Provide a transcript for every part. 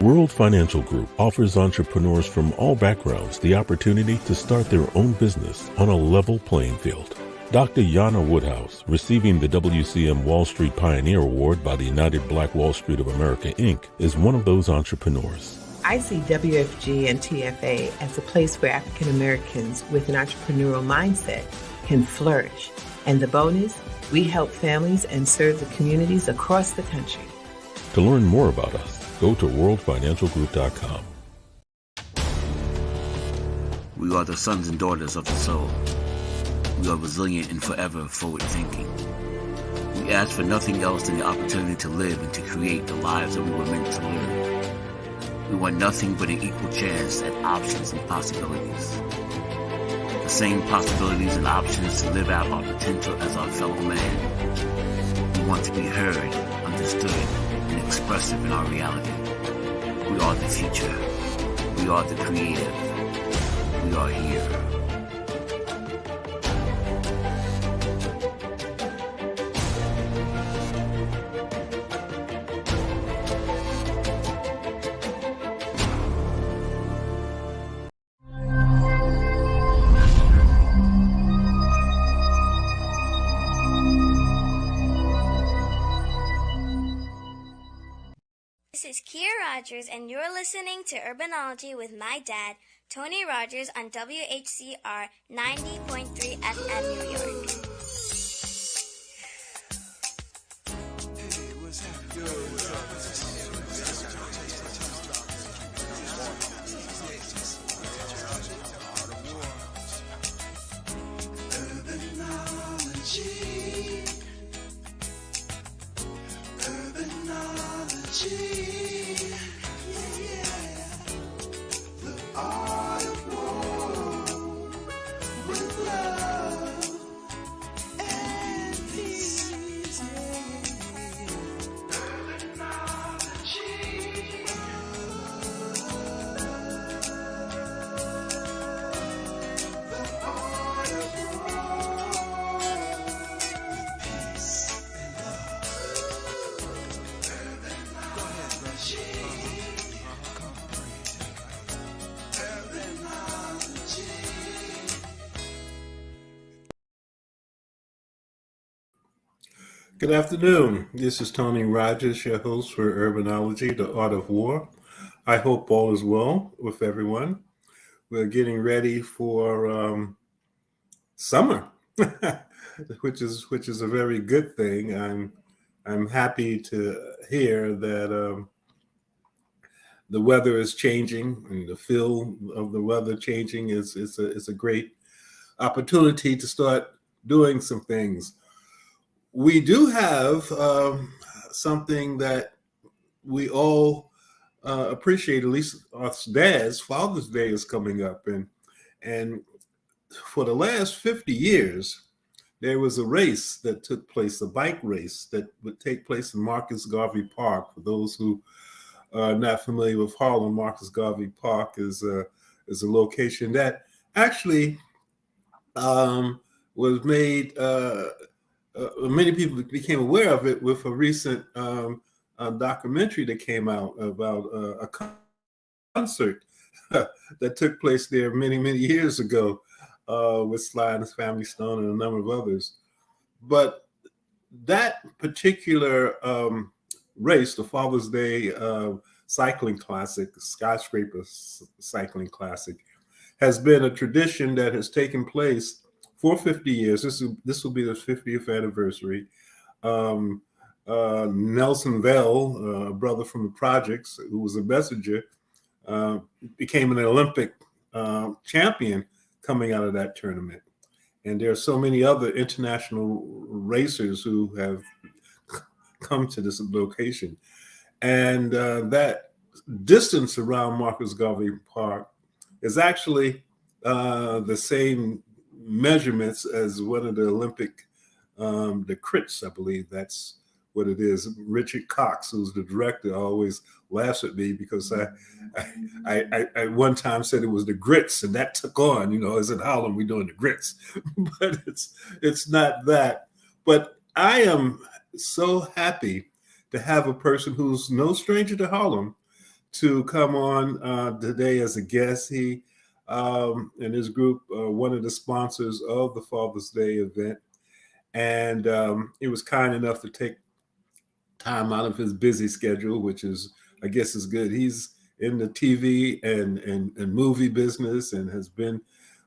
World Financial Group offers entrepreneurs from all backgrounds the opportunity to start their own business on a level playing field. Dr. Yana Woodhouse, receiving the WCM Wall Street Pioneer Award by the United Black Wall Street of America, Inc., is one of those entrepreneurs. I see WFG and TFA as a place where African Americans with an entrepreneurial mindset can flourish. And the bonus, we help families and serve the communities across the country. To learn more about us, go to worldfinancialgroup.com. We are the sons and daughters of the soul. We are resilient and forever forward-thinking. We ask for nothing else than the opportunity to live and to create the lives that we were meant to live. We want nothing but an equal chance at options and possibilities. The same possibilities and options to live out our potential as our fellow man. We want to be heard, understood, and expressive in our reality. We are the future. We are the creative. We are here. This is Kia Rogers, and you're listening to Urbanology with my dad, Tony Rogers, on WHCR 90.3 FM New York. Good afternoon. This is Tony Rogers, your host for Urbanology, The Art of War. I hope all is well with everyone. We're getting ready for summer, which is a very good thing. I'm happy to hear that the weather is changing, and the feel of the weather changing is a great opportunity to start doing some things. We do have something that we all appreciate, at least us dads. Father's Day is coming up, and for the last 50 years, there was a race that took place, a bike race that would take place in Marcus Garvey Park. For those who are not familiar with Harlem, Marcus Garvey Park is a location that actually was made. Many people became aware of it with a recent documentary that came out about a concert that took place there many years ago with Sly and his Family Stone and a number of others. But that particular race, the Father's Day cycling classic, skyscraper cycling classic, has been a tradition that has taken place for 50 years. This will be the 50th anniversary. Nelson Vell, a brother from the projects, who was a messenger, became an Olympic champion coming out of that tournament. And there are so many other international racers who have come to this location. And that distance around Marcus Garvey Park is actually the same measurements as one of the Olympic, the crits, I believe that's what it is. Richard Cox, who's the director, always laughs at me because I one time said it was the grits, and that took on, as in Harlem, we're doing the grits, but it's not that. But I am so happy to have a person who's no stranger to Harlem, to come on today as a guest. He and his group are one of the sponsors of the Father's Day event. And he was kind enough to take time out of his busy schedule, which is, I guess, is good. He's in the TV and movie business and has been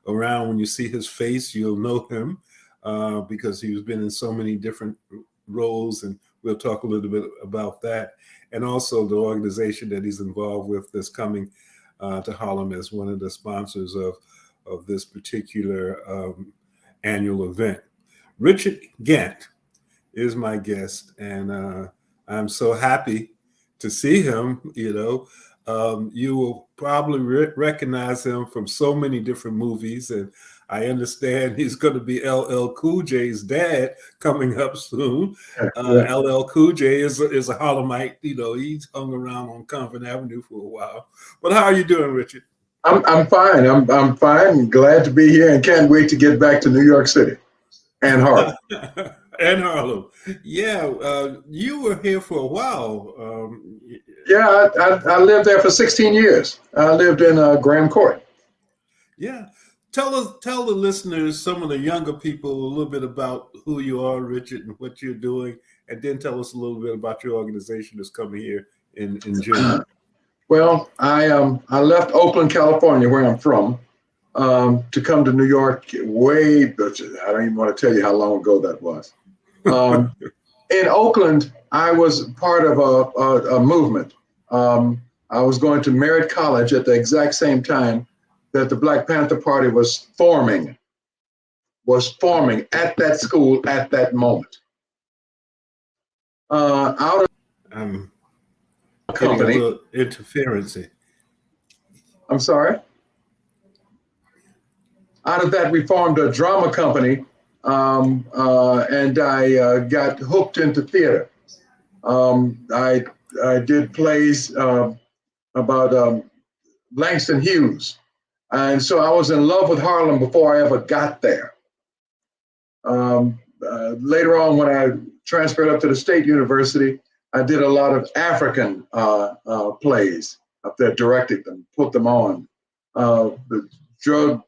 around. When you see his face, you'll know him because he's been in so many different roles, and we'll talk a little bit about that. And also the organization that he's involved with that's coming to Harlem as one of the sponsors of this particular annual event. Richard Gant is my guest, and I'm so happy to see him. You will probably recognize him from so many different movies, and I understand he's going to be LL Cool J's dad coming up soon. LL Cool J is a Harlemite. He's hung around on Convent Avenue for a while. But how are you doing, Richard? I'm fine. I'm fine. Glad to be here, and can't wait to get back to New York City and Harlem. And Harlem. Yeah, you were here for a while. Yeah, I lived there for 16 years. I lived in Graham Court. Yeah. Tell the listeners, some of the younger people, a little bit about who you are, Richard, and what you're doing, and then tell us a little bit about your organization that's coming here in June. Well, I left Oakland, California, where I'm from, to come to New York I don't even want to tell you how long ago that was. In Oakland, I was part of a movement. I was going to Merritt College at the exact same time that the Black Panther Party was forming at that school at that moment. Out of company, a little interference. I'm sorry. Out of that, we formed a drama company, and I got hooked into theater. I did plays about Langston Hughes. And so I was in love with Harlem before I ever got there. Later on, when I transferred up to the State University, I did a lot of African plays up there, directed them, put them on. The drug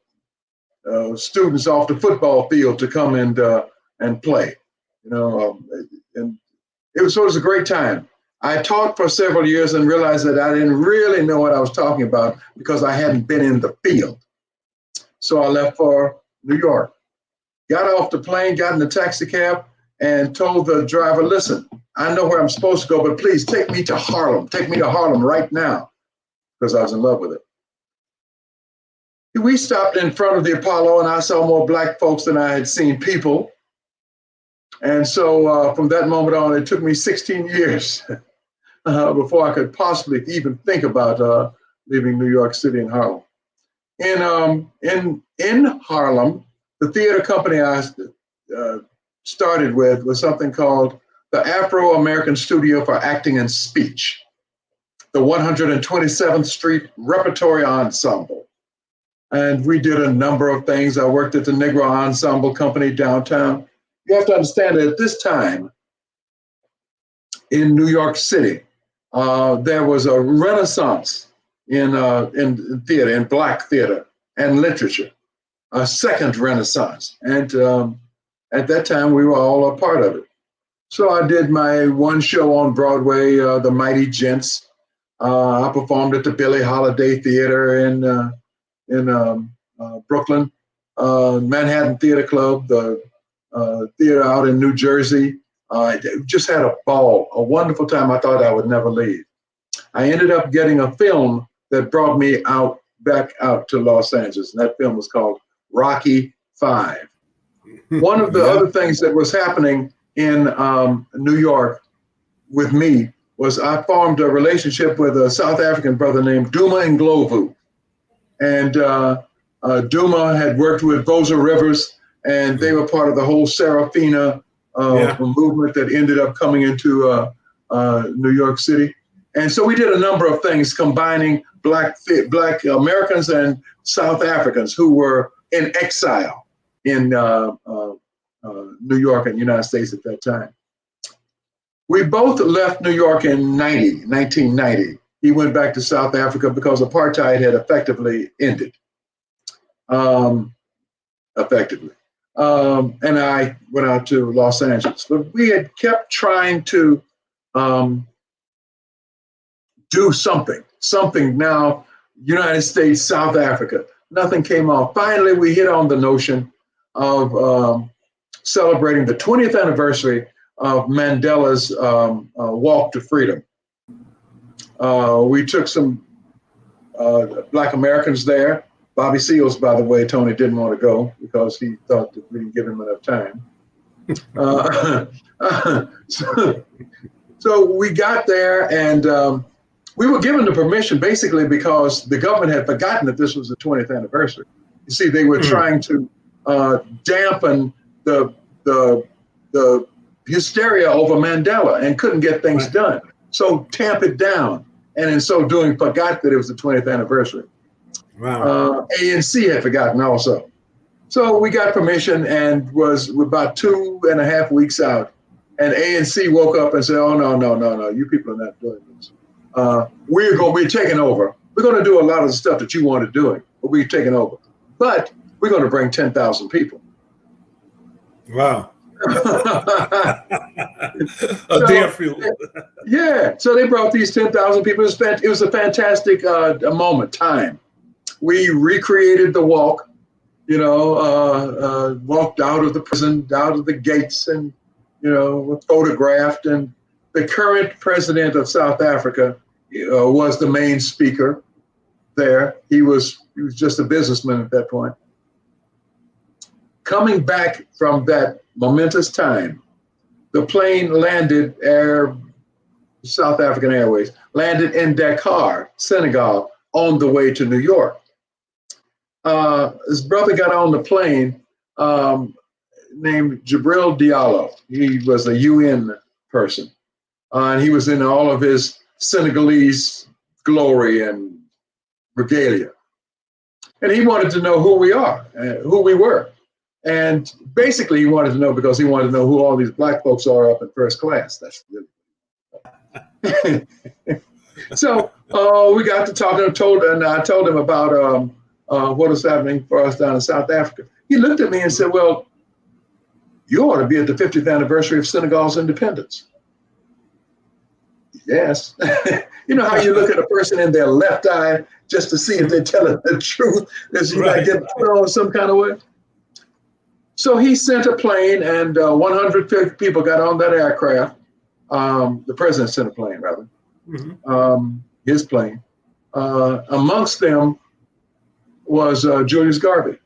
students off the football field to come and play. And it was a great time. I taught for several years and realized that I didn't really know what I was talking about because I hadn't been in the field. So I left for New York, got off the plane, got in the taxi cab, and told the driver, listen, I know where I'm supposed to go, but please take me to Harlem. Take me to Harlem right now, because I was in love with it. We stopped in front of the Apollo, and I saw more Black folks than I had seen people. And so from that moment on, it took me 16 years before I could possibly even think about leaving New York City and Harlem. In Harlem, the theater company I started with was something called the Afro-American Studio for Acting and Speech, the 127th Street Repertory Ensemble. And we did a number of things. I worked at the Negro Ensemble Company downtown. You have to understand that at this time in New York City, there was a renaissance in theater, in Black theater and literature, a second renaissance. And at that time, we were all a part of it. So I did my one show on Broadway, The Mighty Gents. I performed at the Billie Holiday Theater in Brooklyn, Manhattan Theater Club, the theater out in New Jersey. Just had a ball, a wonderful time. I thought I would never leave. I ended up getting a film that brought me back out to Los Angeles. And that film was called Rocky V. One of the other things that was happening in New York with me was I formed a relationship with a South African brother named Duma Ndlovu. And Duma had worked with Boza Rivers, and they were part of the whole Serafina movement that ended up coming into New York City. And so we did a number of things combining Black Americans and South Africans who were in exile in New York and the United States at that time. We both left New York in 1990. he went back to South Africa because apartheid had effectively ended. And I went out to Los Angeles. But we had kept trying to do something. Now, United States, South Africa, nothing came off. Finally, we hit on the notion of celebrating the 20th anniversary of Mandela's walk to freedom. We took some Black Americans there. Bobby Seals, by the way, Tony didn't want to go because he thought that we didn't give him enough time. So we got there, and we were given the permission basically because the government had forgotten that this was the 20th anniversary. You see, they were trying to dampen the hysteria over Mandela and couldn't get things done. So tamp it down, and in so doing, forgot that it was the 20th anniversary. Wow. ANC had forgotten also. So we got permission and was about 2.5 weeks out. And ANC woke up and said, oh, no, you people are not doing this. We're taking over. We're going to do a lot of the stuff that you wanted doing, but we're taking over. But we're going to bring 10,000 people. Wow. Yeah. So they brought these 10,000 people. It was a fantastic time. We recreated the walk, walked out of the prison, out of the gates, and, photographed. And the current president of South Africa was the main speaker there. He was just a businessman at that point. Coming back from that momentous time, the plane landed, South African Airways, landed in Dakar, Senegal, on the way to New York. His brother got on the plane named Jibril Diallo. He was a UN person. And he was in all of his Senegalese glory and regalia. And he wanted to know who we were. And basically he wanted to know because he wanted to know who all these Black folks are up in first class. That's really So we got to talking and I told him about what was happening for us down in South Africa. He looked at me and said, well, you ought to be at the 50th anniversary of Senegal's independence. Yes. You know how you look at a person in their left eye just to see if they're telling the truth, that you might get put on some kind of way. So he sent a plane and 150 people got on that aircraft. The president sent a plane, rather. His plane. Amongst them was Julius Garvey.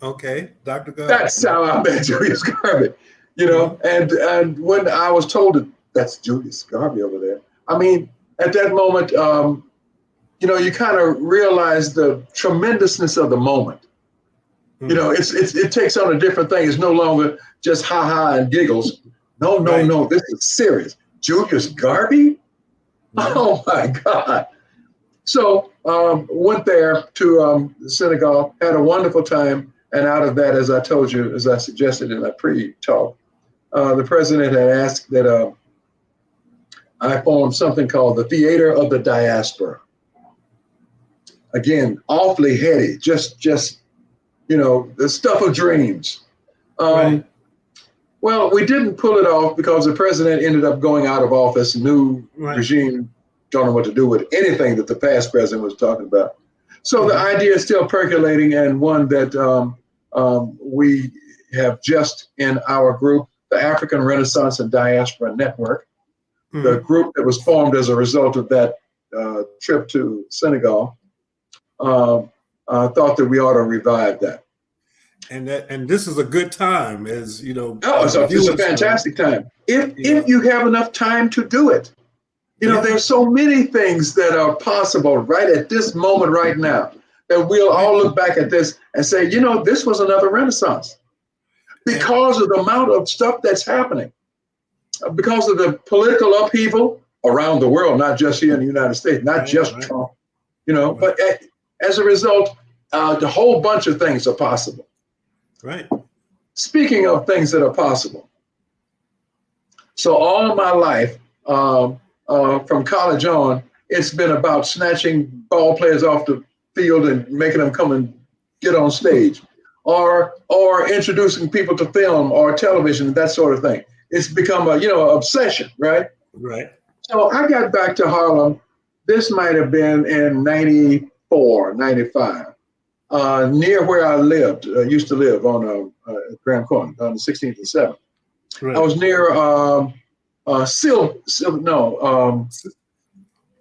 Okay, Dr. Garvey. That's how I met Julius Garvey, and when I was told that that's Julius Garvey over there, I mean, at that moment, you kind of realize the tremendousness of the moment. It takes on a different thing. It's no longer just ha and giggles. No, this is serious. Julius Garvey? Oh my God. So went there to Senegal, had a wonderful time. And out of that, as I told you, as I suggested in my pre-talk, the president had asked that I form something called the Theater of the Diaspora. Again, awfully heady, just the stuff of dreams. Well, we didn't pull it off because the president ended up going out of office. New regime don't know what to do with anything that the past president was talking about. So the idea is still percolating, and one that we have just in our group, the African Renaissance and Diaspora Network, the group that was formed as a result of that trip to Senegal, thought that we ought to revive that. And this is a good time, as you know. Oh, it's a fantastic time. If you have enough time to do it. There's so many things that are possible right at this moment right now that we'll all look back at this and say, this was another Renaissance because of the amount of stuff that's happening, because of the political upheaval around the world, not just here in the United States, not just Trump, but as a result, the whole bunch of things are possible. Right. Speaking of things that are possible. So all of my life, from college on, it's been about snatching ball players off the field and making them come and get on stage, or introducing people to film or television, that sort of thing. It's become a obsession, right? Right. So I got back to Harlem. This might have been in 94, 95, near where I lived. Used to live on Grand Corner on the 16th and 7th. Right. I was near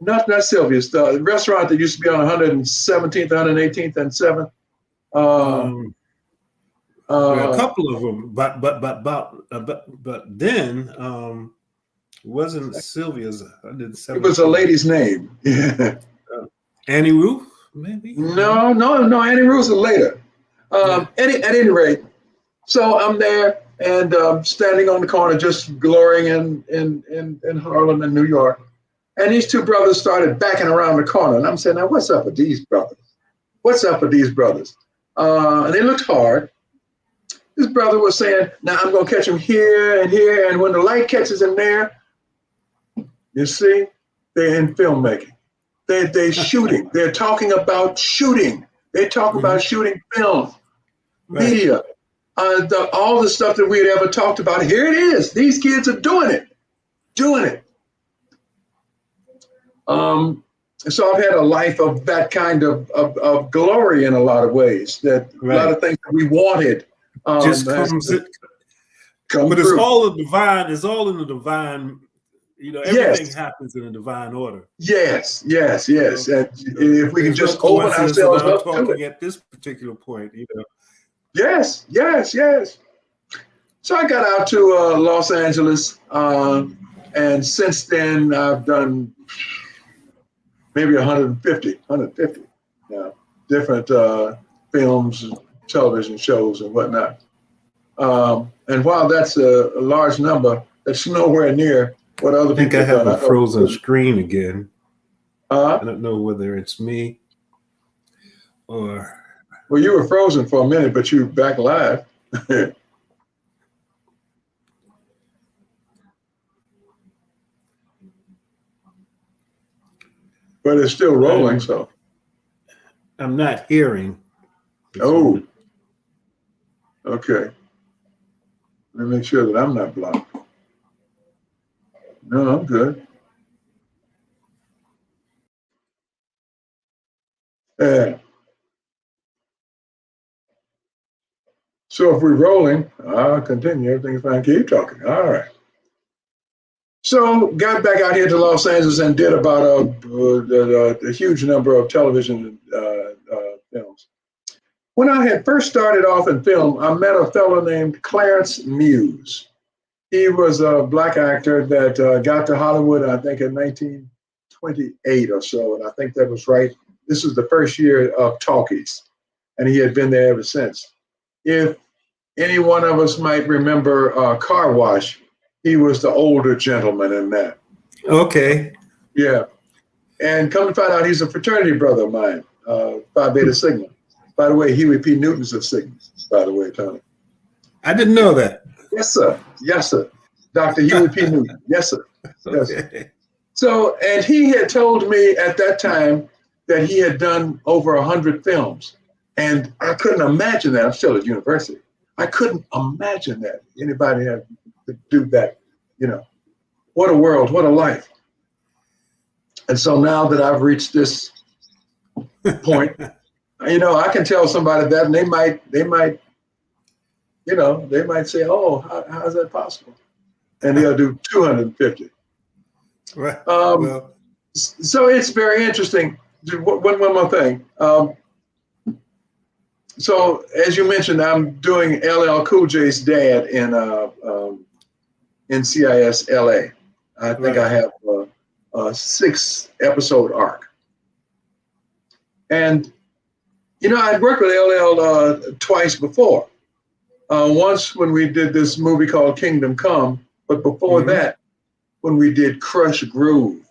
not Sylvia's, the restaurant that used to be on 117th, 118th, and 7th. A couple of them, but then wasn't Sylvia's. It was a lady's name. Yeah. Annie Ruth, maybe. No. Annie Ruth was later. At any rate, so I'm there and standing on the corner, just glorying in Harlem and New York. And these two brothers started backing around the corner. And I'm saying, now, what's up with these brothers? What's up with these brothers? And they looked hard. This brother was saying, now I'm going to catch him here and here. And when the light catches him there, you see, they're in filmmaking. They're shooting. They're talking about shooting. They talk about shooting film, media, all the stuff that we had ever talked about. Here it is. These kids are doing it. So I've had a life of that kind of glory in a lot of ways, that a lot of things that we wanted just comes but it's all in the divine. It's all in the divine. Everything happens in a divine order. Yes. And if we can just open ourselves up to it at this particular point, Yes. So I got out to Los Angeles, and since then I've done maybe 150 different films, television shows, and whatnot. And while that's a large number, that's nowhere near what other people I think I have done. a frozen screen again. I don't know whether it's me or... Well, you were frozen for a minute, but you're back live. But it's still rolling, so. I'm not hearing. Oh, okay. Let me make sure that I'm not blocked. No, I'm good. Yeah. So if we're rolling, I'll continue. Everything's fine. Keep talking. All right. So got back out here to Los Angeles and did about a huge number of television films. When I had first started off in film, I met a fellow named Clarence Muse. He was a black actor that got to Hollywood, I think, in 1928 or so, and I think that was right. This was the first year of talkies, and he had been there ever since. If any one of us might remember Car Wash, he was the older gentleman in that. Okay. Yeah. And come to find out, he's a fraternity brother of mine, Phi Beta Sigma. By the way, Huey P. Newton's of Sigma, by the way, Tony. I didn't know that. Yes, sir. Dr. Huey P. Newton. Yes, sir. Yes, Okay. sir. So, and he had told me at that time that he had done over 100 films. And I couldn't imagine that. I'm still at university. I couldn't imagine that anybody had to do that. What a world, what a life. And so now that I've reached this point, I can tell somebody that, and they might say, "Oh, how is that possible?" And they'll do 250. Right. So it's very interesting. One more thing. So as you mentioned, I'm doing LL Cool J's dad in NCIS LA. I think I have a 6-episode arc. And, I'd worked with LL twice before. Once when we did this movie called Kingdom Come, but before that, when we did Crush Groove.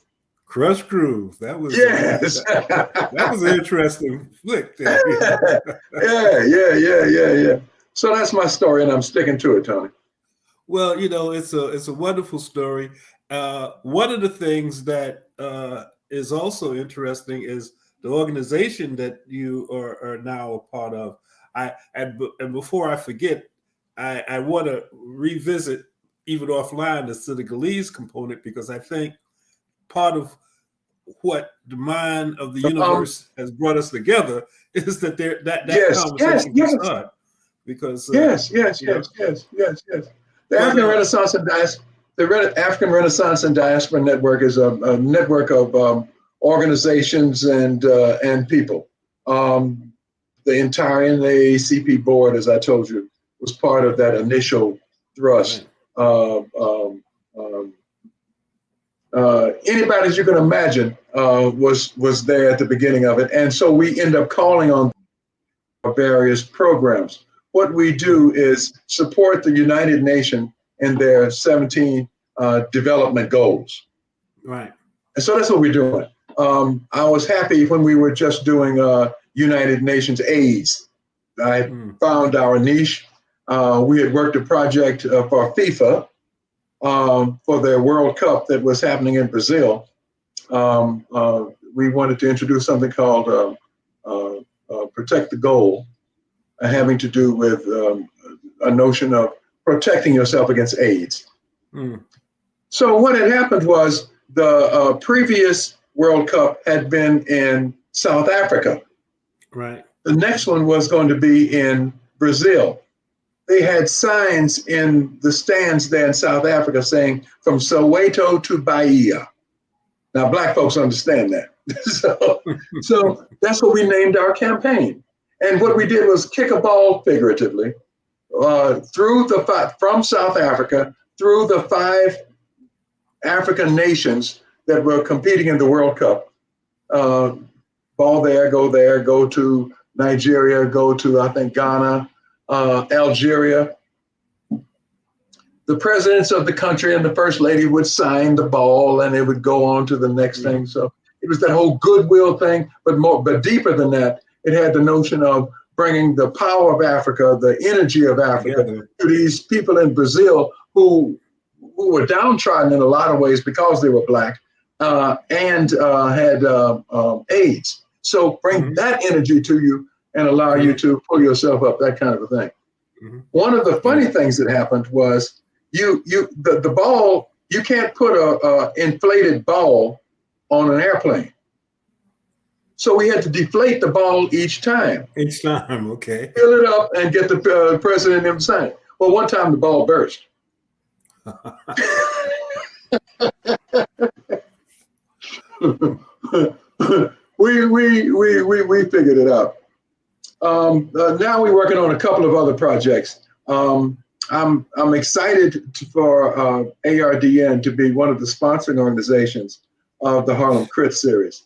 Crush Groove. That was yes. That was an interesting flick there. Yeah. So that's my story, and I'm sticking to it, Tony. Well, it's a wonderful story. One of the things that is also interesting is the organization that you are now a part of. And before I forget, I want to revisit even offline the Senegalese component, because I think part of what the mind of the universe has brought us together is that that yes, conversation yes, can start. Because yes. The African Renaissance and African Renaissance and Diaspora Network is a network of organizations and people. The entire NAACP board, as I told you, was part of that initial thrust. Anybody as you can imagine was there at the beginning of it, and so we end up calling on various programs. What we do is support the United Nations in their 17 development goals. Right. And so that's what we're doing. I was happy when we were just doing United Nations AIDS. I found our niche. We had worked a project for FIFA for their World Cup that was happening in Brazil. We wanted to introduce something called Protect the Goal, having to do with a notion of protecting yourself against AIDS. So what had happened was the previous World Cup had been in South Africa. Right. The next one was going to be in Brazil. They had signs in the stands there in South Africa saying from Soweto to Bahia. Now, Black folks understand that. so that's what we named our campaign. And what we did was kick a ball, figuratively, from South Africa through the 5 African nations that were competing in the World Cup. Ball there, go to Nigeria, go to, I think, Ghana, Algeria. The presidents of the country and the first lady would sign the ball and it would go on to the next thing. So it was that whole goodwill thing, but deeper than that, it had the notion of bringing the power of Africa, the energy of Africa to these people in Brazil who were downtrodden in a lot of ways because they were Black and had AIDS. So bring that energy to you and allow you to pull yourself up, that kind of a thing. One of the funny things that happened was the ball, you can't put a inflated ball on an airplane. So we had to deflate the ball each time. Okay. Fill it up and get the president to sign it. Well, one time the ball burst. we figured it out. Now we're working on a couple of other projects. I'm excited for ARDN to be one of the sponsoring organizations of the Harlem Crit series.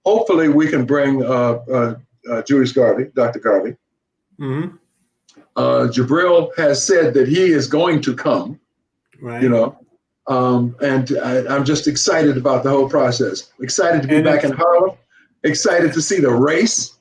Hopefully we can bring Julius Garvey, Dr. Garvey. Jabril has said that he is going to come, and I'm just excited about the whole process. Excited to be back in Harlem. Excited to see the race.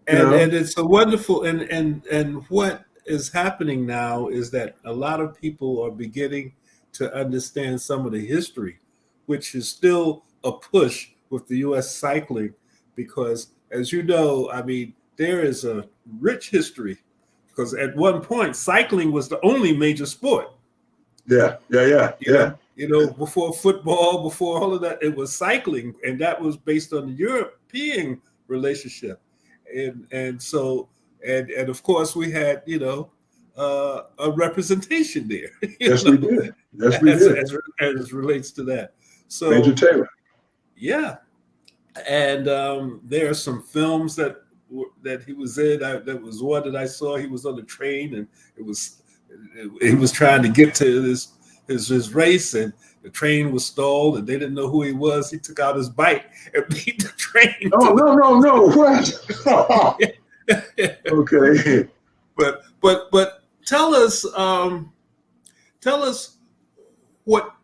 And it's a wonderful, and what is happening now is that a lot of people are beginning to understand some of the history, which is still a push with the U.S. cycling, because as you know, I mean, there is a rich history, because at one point cycling was the only major sport. Yeah. You know, before football, before all of that, it was cycling, and that was based on the European relationship. And so of course we had, a representation there. Yes, we did. Yes, we did. As relates to that. So Major Taylor. Yeah. And there are some films that he was in. That was one that I saw. He was on the train, and he was trying to get to his race, and the train was stalled, and they didn't know who he was. He took out his bike and beat the train. Oh, no! What? Okay. But tell us what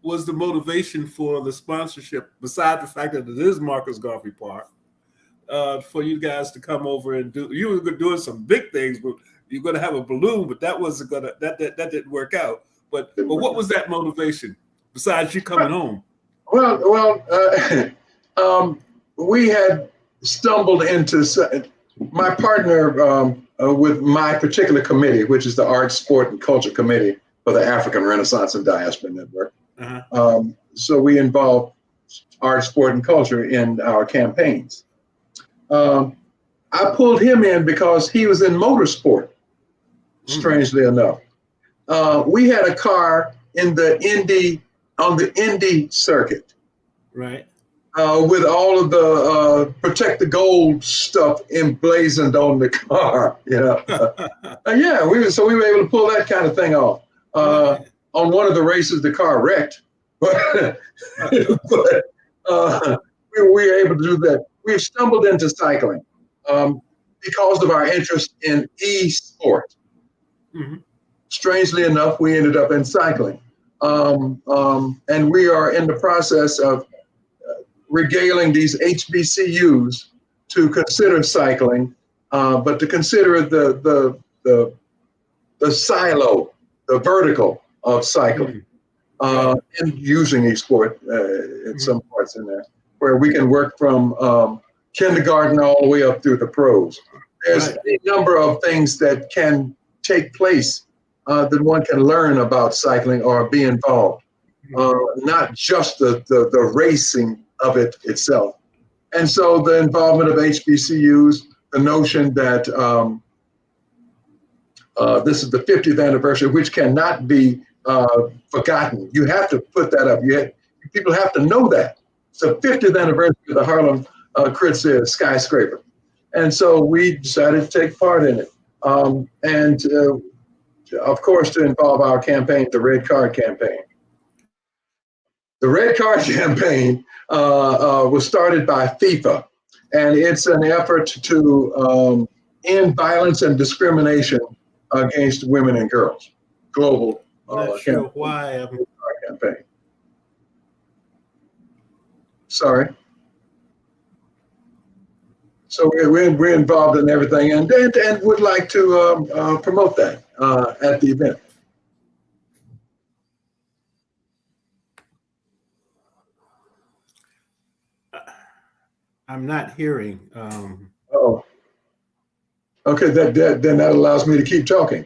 was the motivation for the sponsorship, beside the fact that it is Marcus Garvey Park, for you guys to come over and do. You were doing some big things, but you're going to have a balloon, but that wasn't that didn't work out. But what was that motivation besides you coming home? We had stumbled into my partner with my particular committee, which is the Art, Sport, and Culture Committee for the African Renaissance and Diaspora Network. So we involve art, sport, and culture in our campaigns. I pulled him in because he was in motorsport, strangely enough. We had a car on the Indy circuit. Right. With all of the protect the gold stuff emblazoned on the car, we were able to pull that kind of thing off. On one of the races, the car wrecked, but we were able to do that. We've stumbled into cycling because of our interest in e-sport. Strangely enough, we ended up in cycling, and we are in the process of regaling these HBCUs to consider cycling, but to consider the silo, the vertical of cycling, and using e-sport in some parts in there, where we can work from kindergarten all the way up through the pros. There's a number of things that can take place that one can learn about cycling or be involved, not just the racing of it itself. And so the involvement of HBCUs, the notion that this is the 50th anniversary, which cannot be forgotten. You have to put that up. People have to know that. It's the 50th anniversary of the Harlem Kritz skyscraper. And so we decided to take part in it. And of course, to involve our campaign, the Red Card campaign. The Red Card campaign was started by FIFA, and it's an effort to end violence and discrimination against women and girls. Global. Not sure why. Campaign. Sorry. So we're involved in everything, and would like to promote that at the event. I'm not hearing. Oh. Okay, then that allows me to keep talking.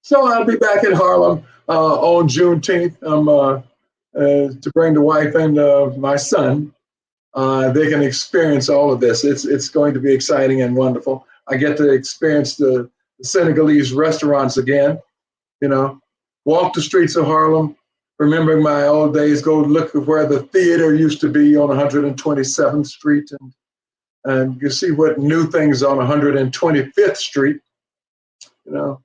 So I'll be back in Harlem on Juneteenth to bring the wife and my son. They can experience all of this. It's going to be exciting and wonderful. I get to experience the Senegalese restaurants again, walk the streets of Harlem, remembering my old days, go look at where the theater used to be on 127th Street, and you see what new things on 125th Street. When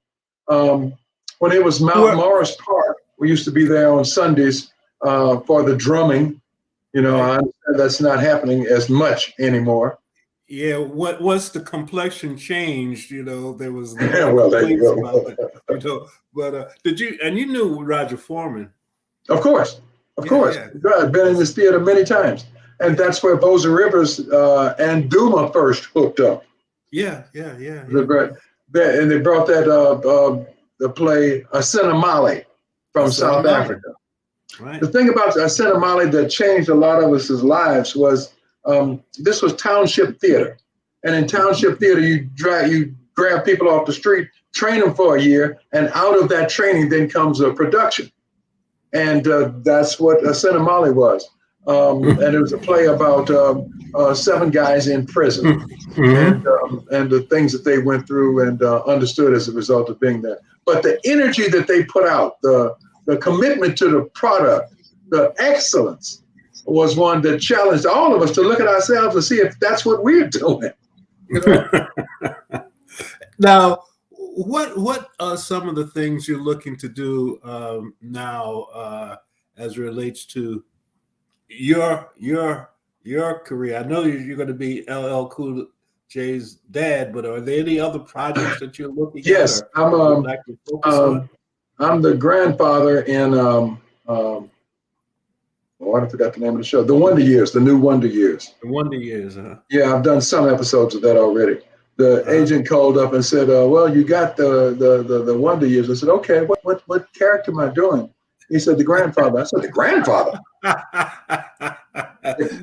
it was Mount Morris Park, we used to be there on Sundays for the drumming. I understand that's not happening as much anymore. Yeah, once the complexion changed, there was well, there you go. About it, but you knew Roger Foreman. Of course. Yeah. I've been in this theater many times, and that's where Boza Rivers and Duma first hooked up. Yeah. And they brought that the play Asenamali from South Africa. Right. The thing about Asenamali that changed a lot of us' lives was this was township theater, and in township theater you grab people off the street, train them for a year, and out of that training then comes a production. And that's what Asenamali was. And it was a play about 7 guys in prison and the things that they went through and understood as a result of being there. But the energy that they put out, the commitment to the product, the excellence was one that challenged all of us to look at ourselves and see if that's what we're doing. Now, what are some of the things you're looking to do now as it relates to your career? I know you're going to be LL Cool J's dad, but are there any other projects that you're looking at? Yes, I'm the grandfather in I forgot the name of the show. The Wonder Years, the new Wonder Years. The Wonder Years, huh? Yeah, I've done some episodes of that already. The agent called up and said, "Well, you got the Wonder Years." I said, "Okay, what character am I doing?" He said, the grandfather. I said, the grandfather?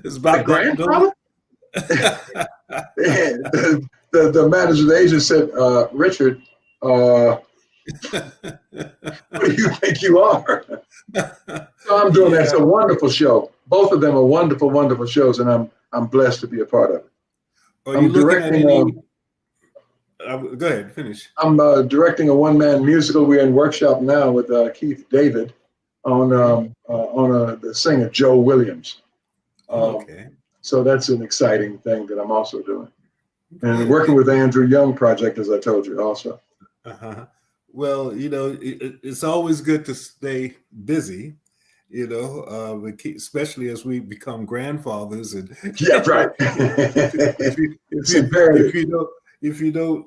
It's about the grandfather? The manager, the agent said, Richard, who do you think you are? So I'm doing that. It's a wonderful show. Both of them are wonderful, wonderful shows, and I'm blessed to be a part of it. Are you looking at any? Go ahead, finish. I'm directing a one-man musical. We're in workshop now with Keith David on the singer Joe Williams. Okay. So that's an exciting thing that I'm also doing, and working with Andrew Young project, as I told you, also. Well, it's always good to stay busy, especially as we become grandfathers. And yeah, right. If you don't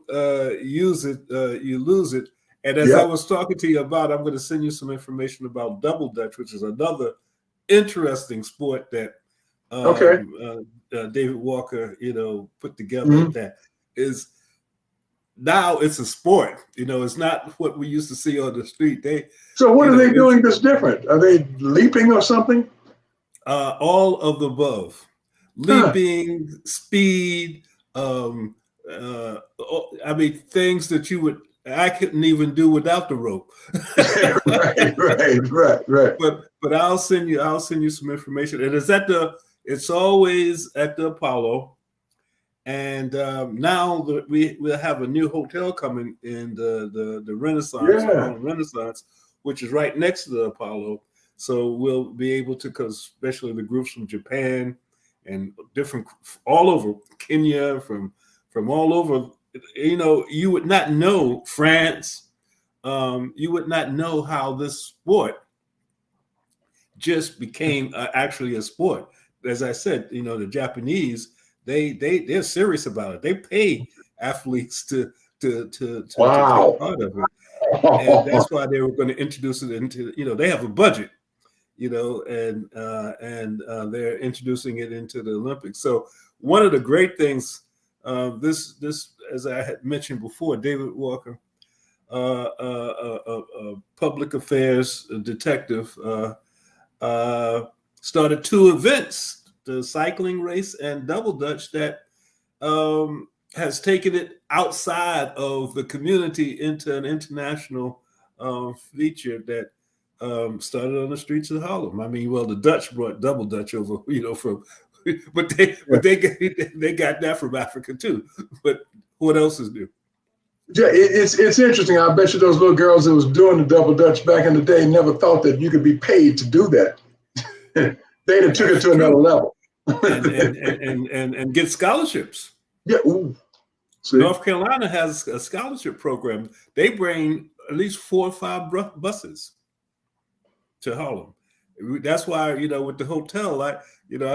use it, you lose it. And as I was talking to you about, I'm going to send you some information about double dutch, which is another interesting sport that David Walker, put together. That is. Now it's a sport, it's not what we used to see on the street. So what are they doing that's different? Are they leaping or something? All of the above. Leaping, speed, things that I couldn't even do without the rope. right. But I'll send you some information. And it's always at the Apollo. And now we'll have a new hotel coming in, the Renaissance, Renaissance, which is right next to the Apollo. So we'll be able to, because especially the groups from Japan and different, all over Kenya, from all over, you would not know France. You would not know how this sport just became actually a sport. As I said, the Japanese. They're serious about it. They pay athletes to take part of it, and that's why they were going to introduce it into. They have a budget, and they're introducing it into the Olympics. So one of the great things, this as I had mentioned before, David Walker, a public affairs detective, started 2 events. The cycling race and double dutch that has taken it outside of the community into an international feature that started on the streets of Harlem. The Dutch brought double dutch over, but they got that from Africa too. But what else is new? Yeah, it's interesting. I bet you those little girls that was doing the double dutch back in the day never thought that you could be paid to do that. They took it to another level. and get scholarships. Yeah. North Carolina has a scholarship program. They bring at least 4 or 5 buses to Harlem. That's why, with the hotel, I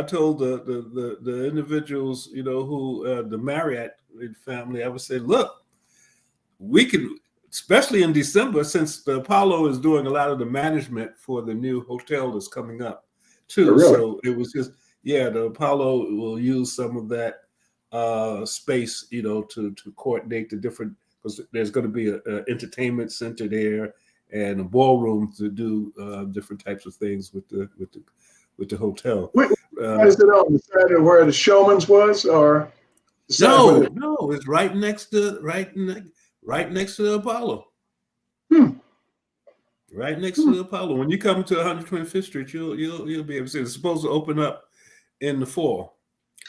told the individuals, who the Marriott family, I would say, look, we can, especially in December, since the Apollo is doing a lot of the management for the new hotel that's coming up too. Really? So it was just, the Apollo will use some of that space, to coordinate the different, because there's going to be an entertainment center there and a ballroom to do different types of things with the hotel. Wait, is it on the side of where the Showman's was, or no? It's right next to the Apollo. Right next to the Apollo. When you come to 125th Street, you'll be able to see it. It's supposed to open up in the fall.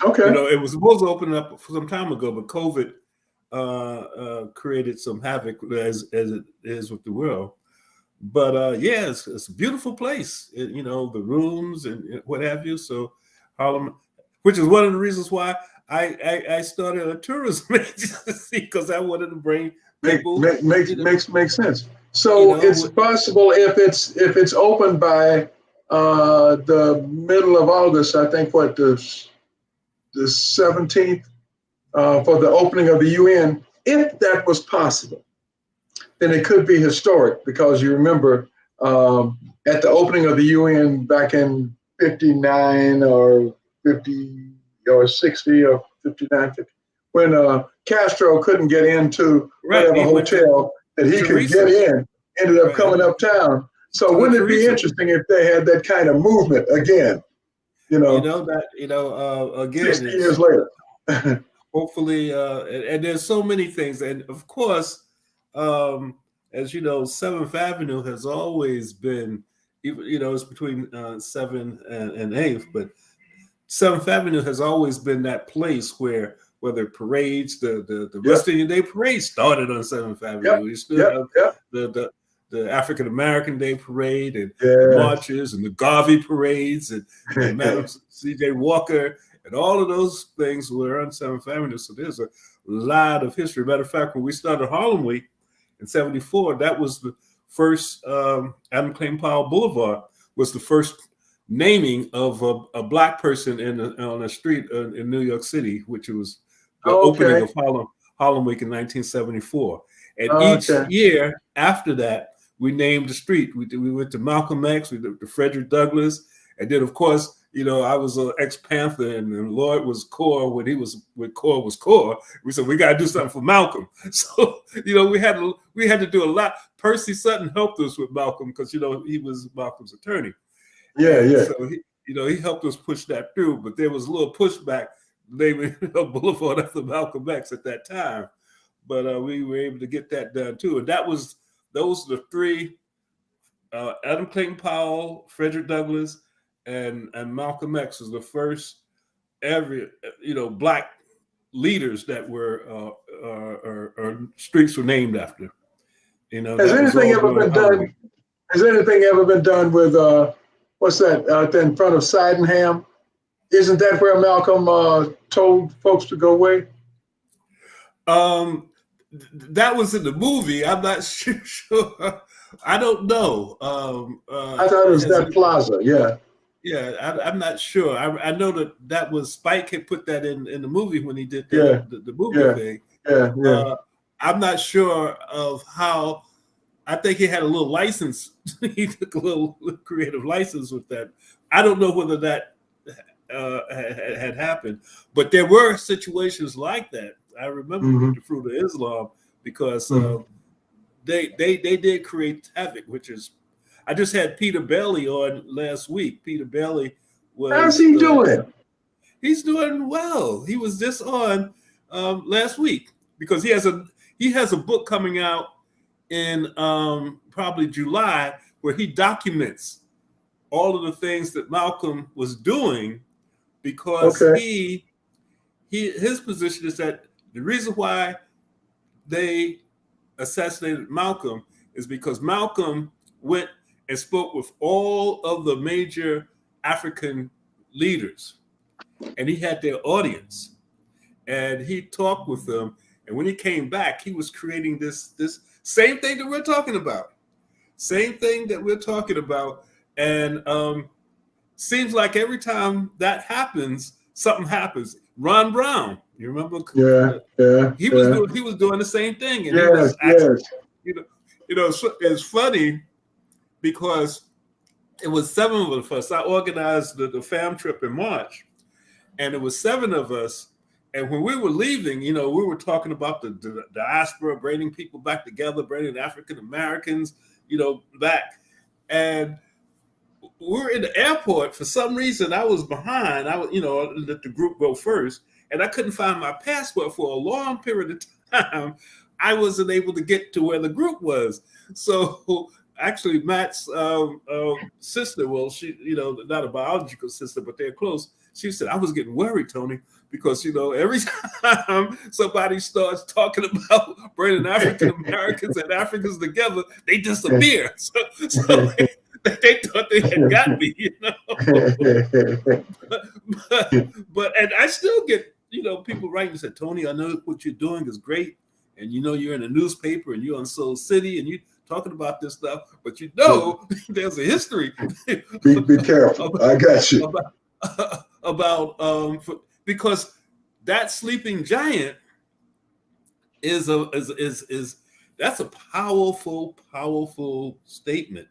Okay. It was supposed to open up some time ago, but COVID created some havoc as it is with the world. But it's a beautiful place. The rooms and what have you. So Harlem, which is one of the reasons why I started a tourism agency, because I wanted to bring people. Makes sense. So it's possible if it's open by the middle of August, I think the 17th for the opening of the UN. If that was possible, then it could be historic, because you remember at the opening of the UN back in 59 or 50 or 60 or 59, 50, when Castro couldn't get into whatever hotel that he could get in, ended up coming uptown. So wouldn't it be interesting if they had that kind of movement again? Again, 60 years later. Hopefully, and there's so many things, and of course, as you know, 7th Avenue has always been, it's between 7th and 8th, but 7th Avenue has always been that place where whether parades, the West Indian Day Parade started on 7th Avenue. We still have the African American Day Parade and the marches and the Garvey parades and Madam C.J. Walker. And all of those things were on 7th Avenue. So there's a lot of history. Matter of fact, when we started Harlem Week in 74, that was the first, Adam Clayton Powell Boulevard was the first naming of a Black person on a street in New York City, which was the opening of Harlem Week in 1974. And each year after that, we named the street. We went to Malcolm X, we did to Frederick Douglass, and then, of course, I was an ex-Panther, and Lloyd was core when he was when core was core. We said we got to do something for Malcolm. So we had to do a lot. Percy Sutton helped us with Malcolm because he was Malcolm's attorney. So he helped us push that through. But there was a little pushback naming Boulevard after Malcolm X at that time. But we were able to get that done too. And those are the three: Adam Clayton Powell, Frederick Douglass, and Malcolm X was the first ever, Black leaders that were or streets were named after. Has anything ever been done? Has anything ever been done with what's that out there in front of Sydenham? Isn't that where Malcolm told folks to go away? That was in the movie. I'm not sure. I don't know. I thought it was that plaza. Yeah. Yeah, I'm not sure. I know that was Spike had put that in the movie when he did the movie thing. Yeah. I'm not sure of how. I think he had a little license. He took a little creative license with that. I don't know whether that had happened, but there were situations like that. I remember with the Fruit of Islam because they did create havoc, which is. I just had Peter Bailey on last week. Peter Bailey was. How's he doing? He's doing well. He was just on last week because he has a book coming out in probably July where he documents all of the things that Malcolm was doing because his position is that the reason why they assassinated Malcolm is because Malcolm went and spoke with all of the major African leaders. And he had their audience. And he talked with them. And when he came back, he was creating this same thing that we're talking about. And seems like every time that happens, something happens. Ron Brown, you remember? He was doing the same thing. And he was actually, it's funny because it was 7 of us. I organized the fam trip in March, and it was 7 of us. And when we were leaving, we were talking about the diaspora, bringing people back together, bringing African Americans, back. And we're in the airport. For some reason, I was behind. I let the group go first, and I couldn't find my passport for a long period of time. I wasn't able to get to where the group was. So actually, Matt's sister, well, she, not a biological sister, but they're close. She said, I was getting worried, Tony, because, every time somebody starts talking about bringing African Americans and Africans together, they disappear. So they thought they had got me, but and I still get, people writing and say, Tony, I know what you're doing is great. And, you're in a newspaper and you're on Soul City and you talking about this stuff, but there's a history. Be careful. I got you. About because that sleeping giant is that's a powerful statement.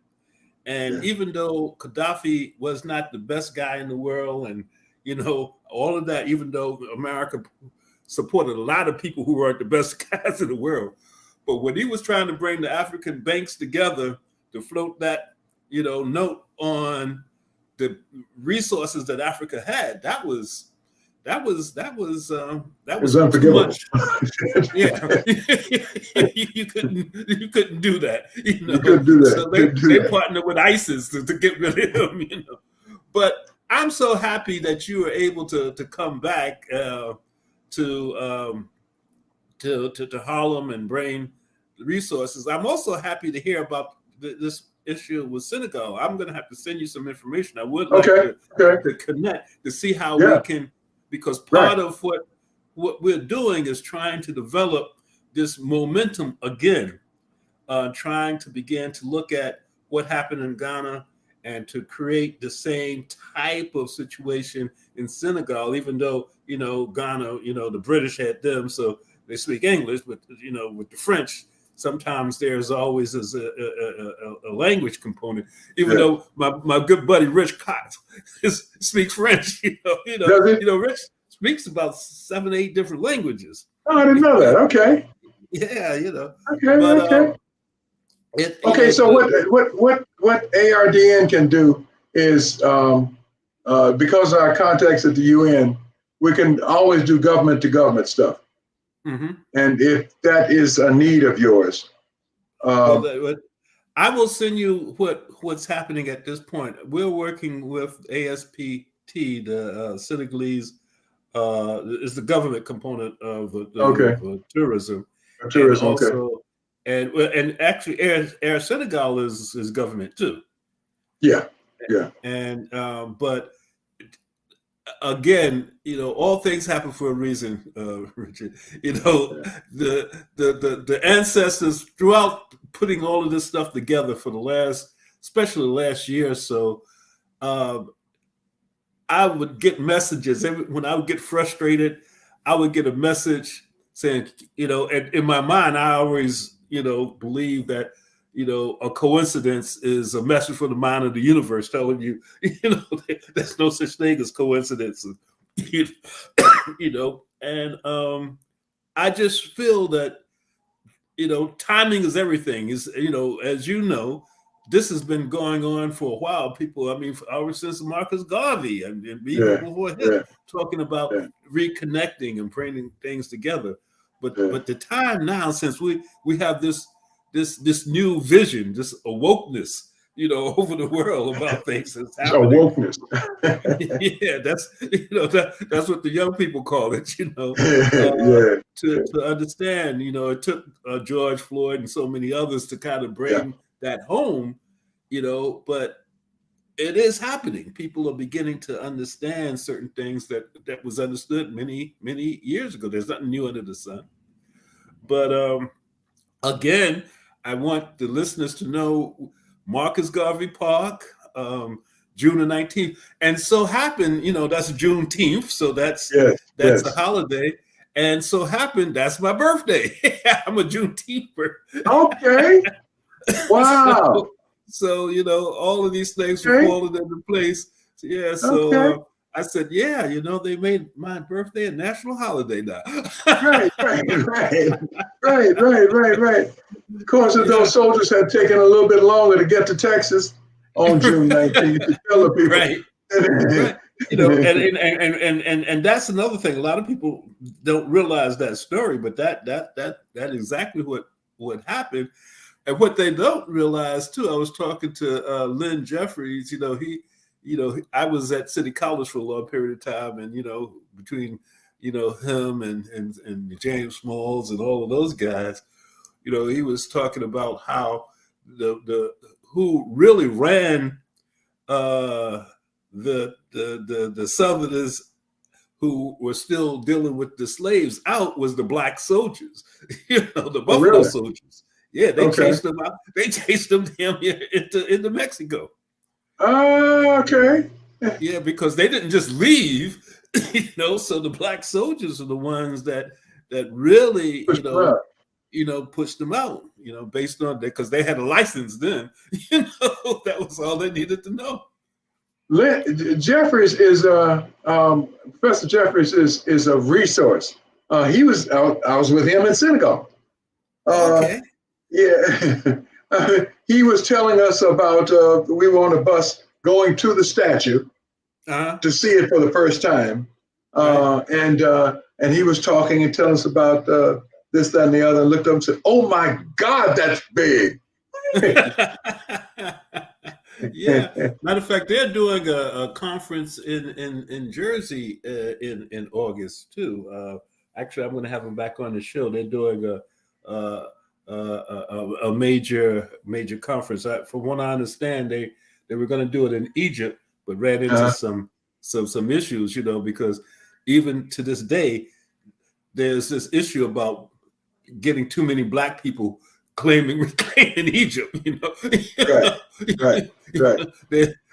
And even though Gaddafi was not the best guy in the world, and all of that, even though America supported a lot of people who weren't the best guys in the world, but when he was trying to bring the African banks together to float that note on the resources that Africa had. That was It was too unforgivable. much. Yeah, you couldn't do that. You couldn't do that. So they partnered with ISIS to get rid of him. But I'm so happy that you were able to come back to Harlem and bring resources. I'm also happy to hear about this issue with Senegal. I'm going to have to send you some information. I would like to connect to see how we can, because part of what we're doing is trying to develop this momentum again, trying to begin to look at what happened in Ghana and to create the same type of situation in Senegal, even though, Ghana, the British had them, so they speak English, but, with the French, sometimes there's always a language component, even though my good buddy Rich Cox speaks French. Rich speaks about 7, 8 different languages. Oh, I didn't know that. Okay. Yeah, Okay. So what ARDN can do is because of our contacts at the UN, we can always do government to government stuff. Mm-hmm. And if that is a need of yours, I will send you what's happening at this point. We're working with ASPT, the Senegalese, is the government component of tourism. Tourism, and also, and actually, Air Senegal is government too. Yeah. And but again, all things happen for a reason, Richard. The ancestors throughout putting all of this stuff together for especially the last year or so, I would get messages when I would get frustrated. I would get a message saying, and in my mind, I always, believe that, a coincidence is a message from the mind of the universe telling you, there's no such thing as coincidence. And I just feel that, timing is everything. Is, as this has been going on for a while. People, ever since Marcus Garvey and even before him, talking about reconnecting and bringing things together. But the time now, since we have this new vision, this awokeness, over the world about things that's happening. Awokeness. Yeah, that's what the young people call it. To understand. It took George Floyd and so many others to kind of bring that home. But it is happening. People are beginning to understand certain things that was understood many, many years ago. There's nothing new under the sun. But again, I want the listeners to know Marcus Garvey Park, June the 19th. And so happened, that's Juneteenth. So that's a holiday. And so happened, that's my birthday. I'm a Juneteenther. Okay. Wow. So, all of these things were falling into place. Yeah. So I said, they made my birthday a national holiday now. Right. Of course, if those soldiers had taken a little bit longer to get to Texas on June 19th to tell the people. Right. And that's another thing. A lot of people don't realize that story, but that exactly what happened. And what they don't realize too, I was talking to Lynn Jeffries, I was at City College for a long period of time, and between him and James Smalls and all of those guys, he was talking about how the who really ran the Southerners who were still dealing with the slaves out was the black soldiers, the Buffalo soldiers. Yeah, they chased them out. They chased them down here into Mexico. Oh, okay. Yeah, because they didn't just leave, so the black soldiers are the ones that really, pushed them out, based on that, because they had a license then, that was all they needed to know. Jeffries is Professor Jeffries is a resource. I was with him in Senegal. Okay. Yeah. he was telling us about, we were on a bus going to the statue to see it for the first time. And he was talking and telling us about this, that, and the other, and looked up and said, "Oh my God, that's big." Yeah. Matter of fact, they're doing a conference in Jersey in August too. Actually, I'm going to have them back on the show. They're doing a major conference. From what I understand, they were going to do it in Egypt, but ran into some issues, because even to this day, there's this issue about getting too many Black people reclaiming Egypt. Right.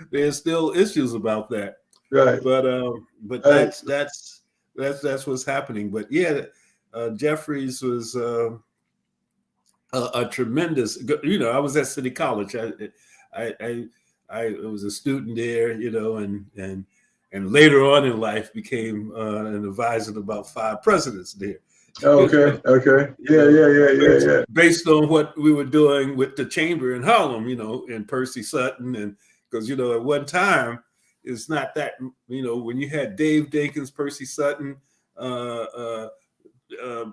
There's still issues about that. Right. But that's what's happening. But yeah, Jeffries was a tremendous. I was at City College. I was a student there. And later on in life became an advisor to about 5 presidents there. Okay. Yeah. Based on what we were doing with the chamber in Harlem, and Percy Sutton, and because at one time it's not that when you had Dave Dinkins, Percy Sutton,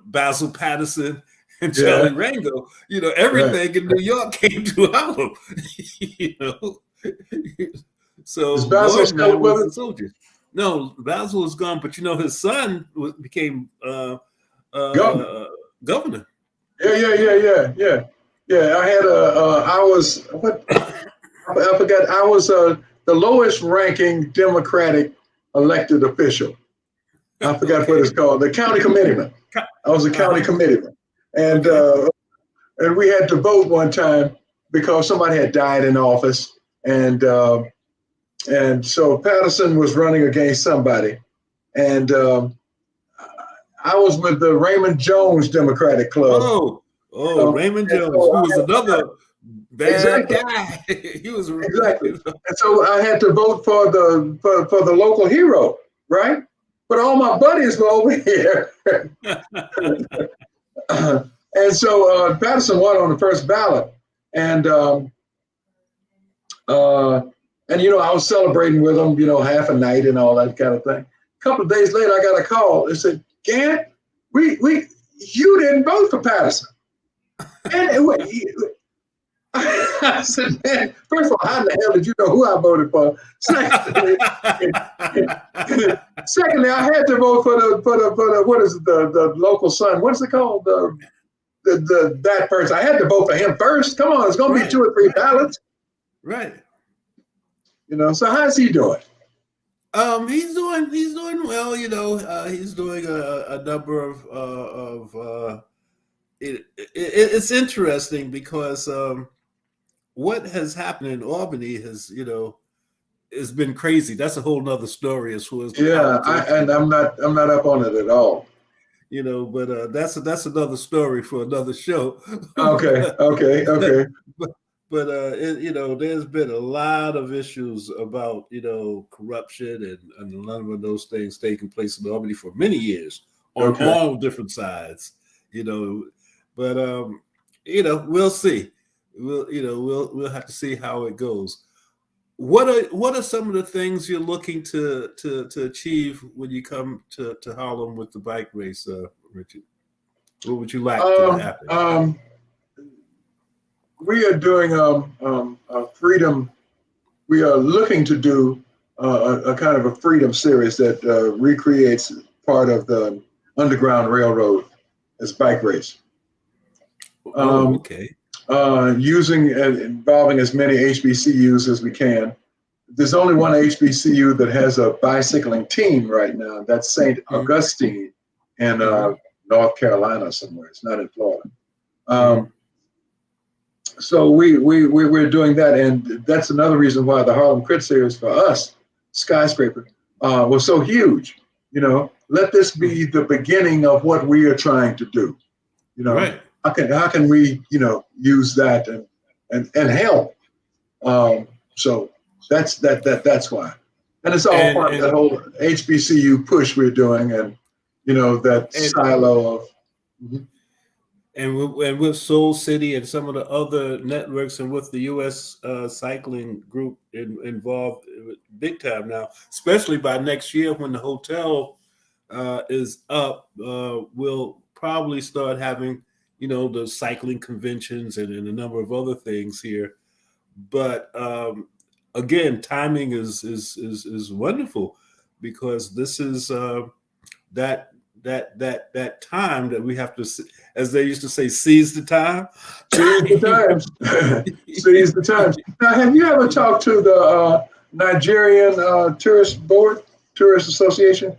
Basil Patterson, and Charlie Rango, everything in New York came to Harlem. So is Basil still with us? No, Basil is gone, but his son became governor. Yeah. I had I forgot. I was the lowest ranking Democratic elected official. I forgot what it's called. The county committeeman. I was a county committeeman, and we had to vote one time because somebody had died in office, and so Patterson was running against somebody, and I was with the Raymond Jones Democratic Club. Raymond Jones, who was another bad guy. He was exactly. And so I had to vote for the local hero, right? But all my buddies were over here. And so Patterson won on the first ballot. And I was celebrating with him, half a night and all that kind of thing. A couple of days later, I got a call. They said, "Gant, you didn't vote for Patterson." And I said, "Man, first of all, how the hell did you know who I voted for?" Secondly, I had to vote for the what is it, the local Sun? What's it called? That person. I had to vote for him first. Come on, it's going to be 2 or 3 ballots. Right. So how's he doing? He's doing well. He's doing a number of it's interesting because what has happened in Albany has been crazy. That's a whole nother story as far as I'm not up on it at all. But that's another story for another show. Okay. But there's been a lot of issues about corruption and a lot of those things taking place in Albany for many years on all different sides. But we'll see. We'll have to see how it goes. What are some of the things you're looking to achieve when you come to Harlem with the bike race, Richard? What would you like to happen? We are doing a freedom. We are looking to do a kind of a freedom series that recreates part of the Underground Railroad as bike race. Involving as many HBCUs as we can. There's only one HBCU that has a bicycling team right now. That's St. Augustine in North Carolina somewhere. It's not in Florida. So we're doing that, and that's another reason why the Harlem Crit Series for us, Skyscraper, was so huge. Let this be the beginning of what we are trying to do. Right. How can we use that and help? So that's why, and it's all part of that whole HBCU push we're doing, and that silo of. and with Soul City and some of the other networks, and with the U.S. cycling group involved big time now, especially by next year when the hotel is up, we'll probably start having, the cycling conventions and a number of other things here. But again, timing is wonderful, because this is that time that we have to, as they used to say, seize the time. Seize the times. Seize the times. Now, have you ever talked to the Nigerian Tourist Association?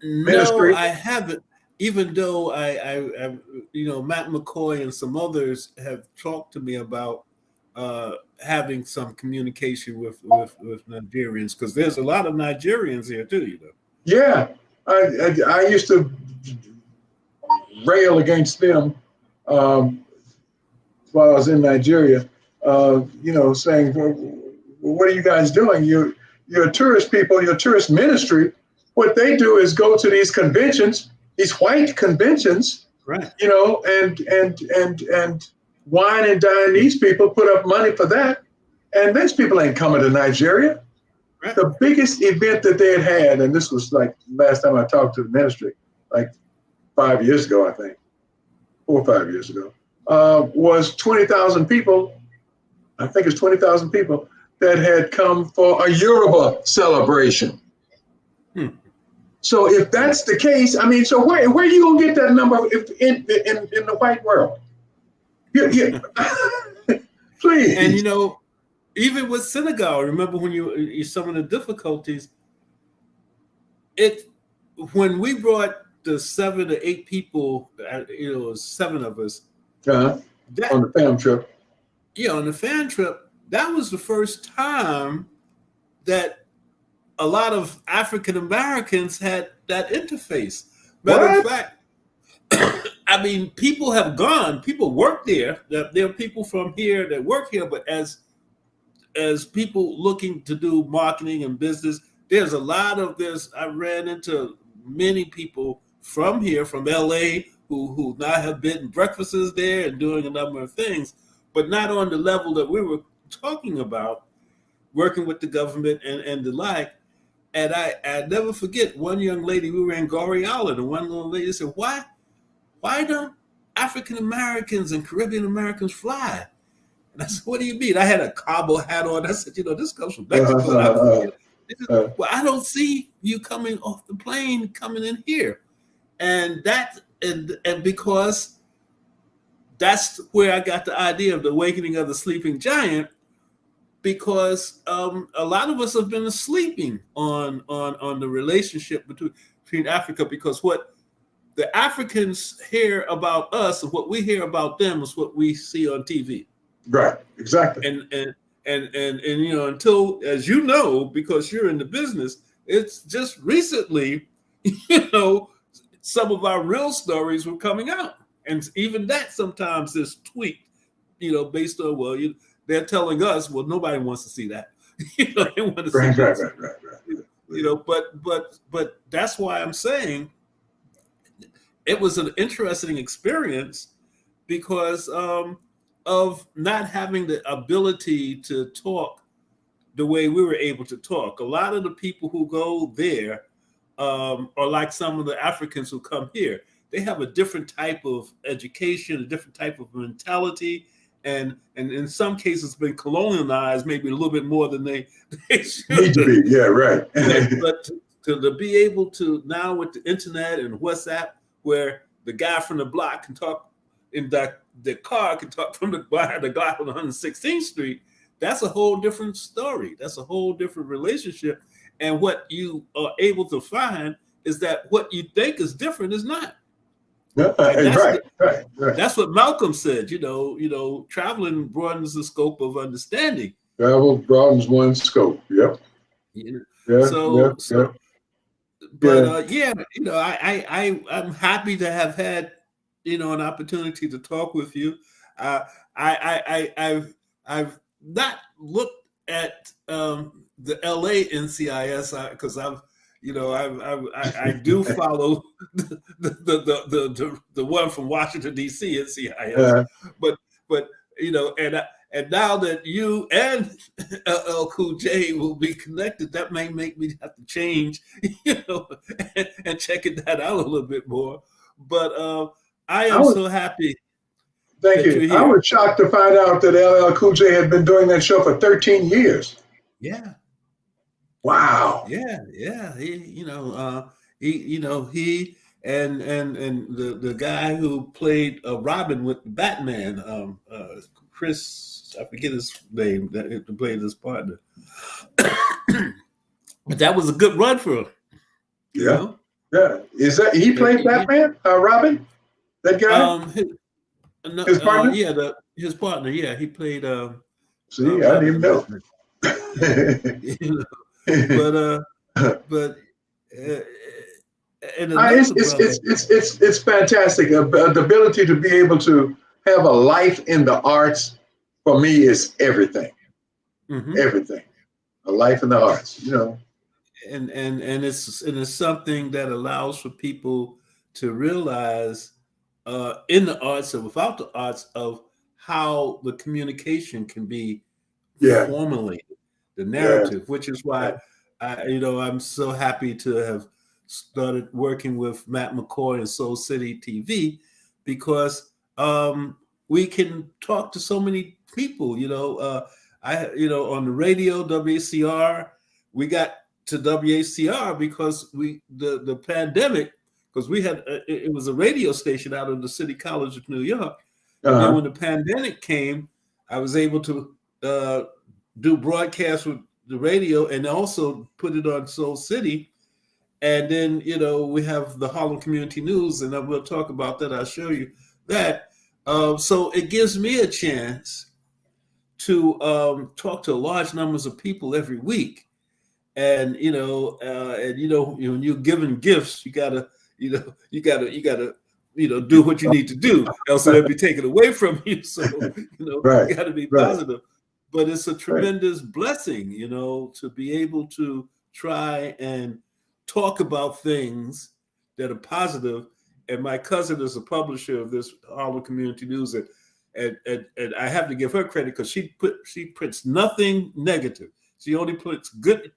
No, I haven't. Even though I Matt McCoy and some others have talked to me about having some communication with Nigerians, because there's a lot of Nigerians here too. Yeah, I used to rail against them while I was in Nigeria. Saying, "What are you guys doing? You're tourist people. You're tourist ministry. What they do is go to these conventions, these white conventions, right? And wine and dine these people, put up money for that, and these people ain't coming to Nigeria." Right. The biggest event that they had, and this was like last time I talked to the ministry, like 5 years ago, I think, 4 or 5 years ago, was 20,000 people. I think it's 20,000 people that had come for a Yoruba celebration. So if that's the case, I mean, so where are you gonna get that number in the white world? Yeah. Please. And even with Senegal, remember when you some of the difficulties. When we brought the 7 to 8 people, 7 of us, on the fam trip. Yeah, on the fan trip, that was the first time that a lot of African Americans had that interface. Matter of fact, I mean, people have gone, people work there. There are people from here that work here, but as people looking to do marketing and business, there's a lot of this. I ran into many people from here, from LA, who now have been breakfasts there and doing a number of things, but not on the level that we were talking about, working with the government and the like. And I never forget one young lady, we were in Goree Island, and one little lady said, why don't African Americans and Caribbean Americans fly? And I said, what do you mean? I had a cabo hat on. I said, this comes from Mexico. Well, I don't see you coming off the plane, coming in here. And because that's where I got the idea of the awakening of the sleeping giant, because a lot of us have been sleeping on the relationship between Africa, because what the Africans hear about us and what we hear about them is what we see on TV. Right, exactly. And until, as you know, because you're in the business, it's just recently, some of our real stories were coming out. And even that sometimes is tweaked, based on, they're telling us, well, nobody wants to see that. They want to see right. But that's why I'm saying it was an interesting experience, because of not having the ability to talk the way we were able to talk. A lot of the people who go there are like some of the Africans who come here. They have a different type of education, a different type of mentality, and in some cases been colonialized maybe a little bit more than they should need to be. Yeah, right. But to be able to now, with the internet and WhatsApp, where the guy from the block can talk in the car can talk from the guy on 116th Street, that's a whole different story. That's a whole different relationship. And what you are able to find is that what you think is different is not. Right. That's what Malcolm said. Traveling broadens the scope of understanding. Travel broadens one's scope. Yep. I'm happy to have had an opportunity to talk with you. I've not looked at the LA NCIS because I've I do follow the one from Washington D.C. NCIS, but and now that you and LL Cool J will be connected, that may make me have to change, and checking that out a little bit more. But I am so happy. Thank you. I was shocked to find out that LL Cool J had been doing that show for 13 years. Yeah. Wow. Yeah. He and the guy who played Robin with Batman, Chris, I forget his name, that played his partner. But that was a good run for him. You know? Yeah. Is that he played Batman? Robin? That guy? His partner? His partner. Yeah, he played. See, I didn't even know. It's fantastic. The ability to be able to have a life in the arts for me is everything. Mm-hmm. Everything. A life in the arts, And it's something that allows for people to realize in the arts and without the arts of how the communication can be formulated, the narrative, which is why I'm so happy to have started working with Matt McCoy and Soul City TV, because we can talk to so many people. On the radio, WACR, we got to WACR because the pandemic, because we had it was a radio station out of the City College of New York. And then when the pandemic came, I was able to do broadcasts with the radio and also put it on Soul City. And then, we have the Harlem Community News, and I will talk about that. I'll show you that. So it gives me a chance to talk to large numbers of people every week. And, when you're giving gifts, you gotta do what you need to do, else they'll be taken away from you. So, you gotta be positive. But it's a tremendous blessing, to be able to try and talk about things that are positive. And my cousin is a publisher of this Harlem Community News, and I have to give her credit because she prints nothing negative. She only puts good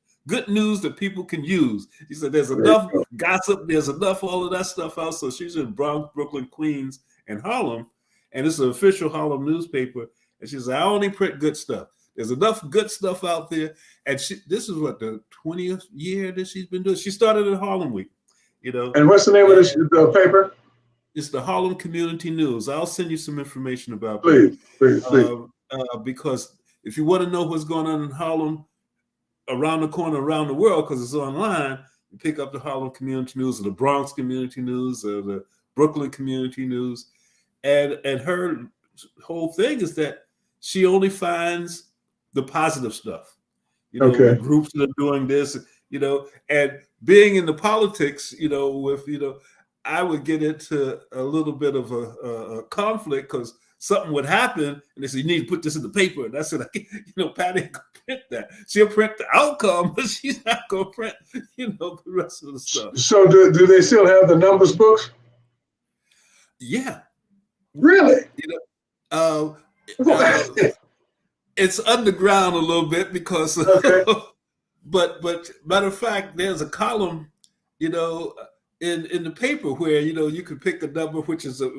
news that people can use. She said there's enough gossip, there's enough all of that stuff out. So she's in Bronx, Brooklyn, Queens, and Harlem, and it's an official Harlem newspaper. And she said, I only print good stuff. There's enough good stuff out there. And this is the 20th year that she's been doing. She started at Harlem Week, And what's the name of the paper? It's the Harlem Community News. I'll send you some information about please. Because if you want to know what's going on in Harlem, around the corner, around the world, because it's online, you pick up the Harlem Community News or the Bronx Community News or the Brooklyn Community News. And her whole thing is that she only finds the positive stuff. The groups that are doing this, and being in the politics, I would get into a little bit of a conflict because something would happen and they say, you need to put this in the paper. And I said, Patty ain't gonna print that. She'll print the outcome, but she's not gonna print, the rest of the stuff. So do they still have the numbers books? Yeah. Really? It's underground a little bit because but matter of fact, there's a column, in the paper where, you can pick a number, which is a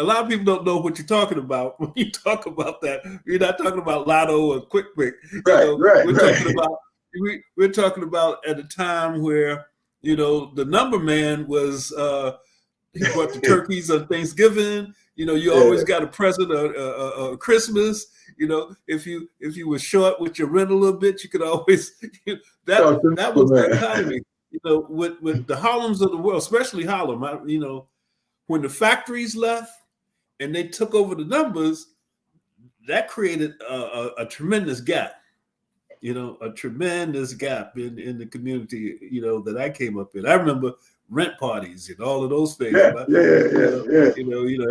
lot of people don't know what you're talking about. When you talk about that, you're not talking about Lotto or Quick. We're talking about at a time where, the number man was, he brought the turkeys on Thanksgiving. You always got a present on Christmas. If you were short with your rent a little bit, you could always, that was the economy. With the Harlems of the world, especially Harlem, when the factories left and they took over the numbers, that created a tremendous gap, a tremendous gap in the community, that I came up in. I remember rent parties and all of those things.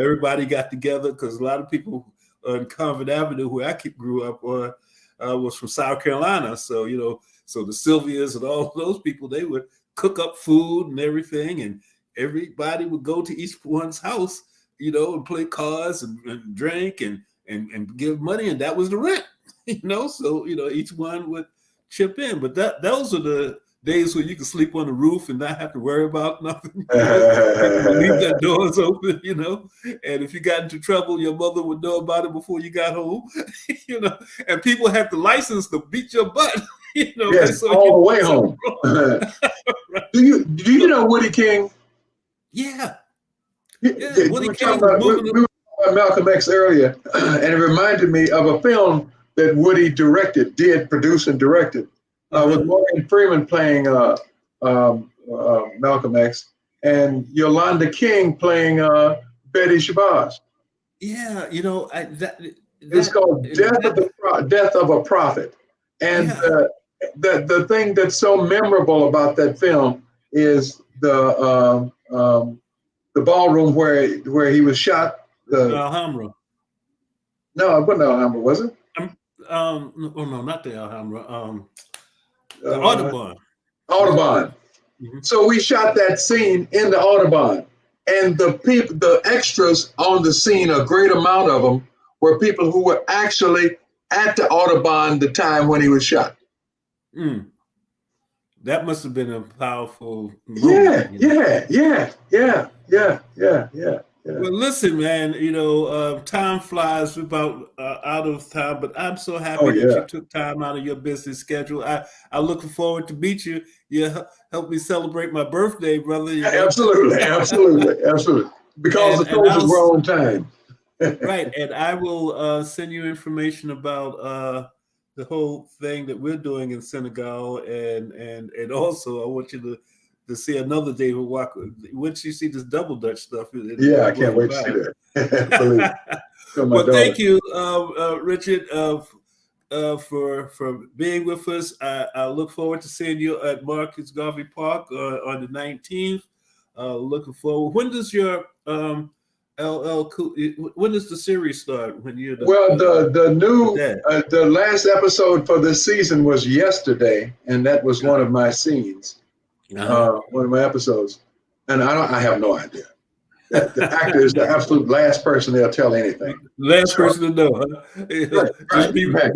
Everybody got together because a lot of people on Convent Avenue, where I grew up, was from South Carolina. So, so the Sylvias and all those people, they would cook up food and everything. And everybody would go to each one's house, and play cards and drink and give money. And that was the rent, So, each one would chip in. But those are the days where you can sleep on the roof and not have to worry about nothing. Leave the doors open, and if you got into trouble, your mother would know about it before you got home, and people have the license to beat your butt, Yes, so all the way home. Right. Do you know Woody King? Yeah. Woody King. We were talking about Malcolm X earlier, and it reminded me of a film that Woody produced and directed. With Morgan Freeman playing Malcolm X and Yolanda King playing Betty Shabazz. Yeah, it's called Death of a Prophet. And the thing that's so memorable about that film is the ballroom where he was shot. Alhambra. No, it wasn't Alhambra, was it? No, not the Alhambra. The Audubon. Audubon. Mm-hmm. So we shot that scene in the Audubon, and the extras on the scene, a great amount of them, were people who were actually at the Audubon the time when he was shot. That must have been a powerful moment. Yeah. Well, listen, man, time flies. We're about out of time, but I'm so happy that you took time out of your busy schedule. I'm looking forward to meet you. You help me celebrate my birthday, brother. Absolutely. Because the soldiers were on time. Right, and I will send you information about the whole thing that we're doing in Senegal, and also I want you to see another David Walker. Once you see this double Dutch stuff, I can't wait to see that. Well, thank you, Richard, for being with us. I look forward to seeing you at Marcus Garvey Park on the 19th. Looking forward. When does your when does the series start? When you're the last episode for this season was yesterday, and that was one of my scenes. One of my episodes, and I have no idea. The actor is the absolute last person they'll tell anything. Last person to know. Huh?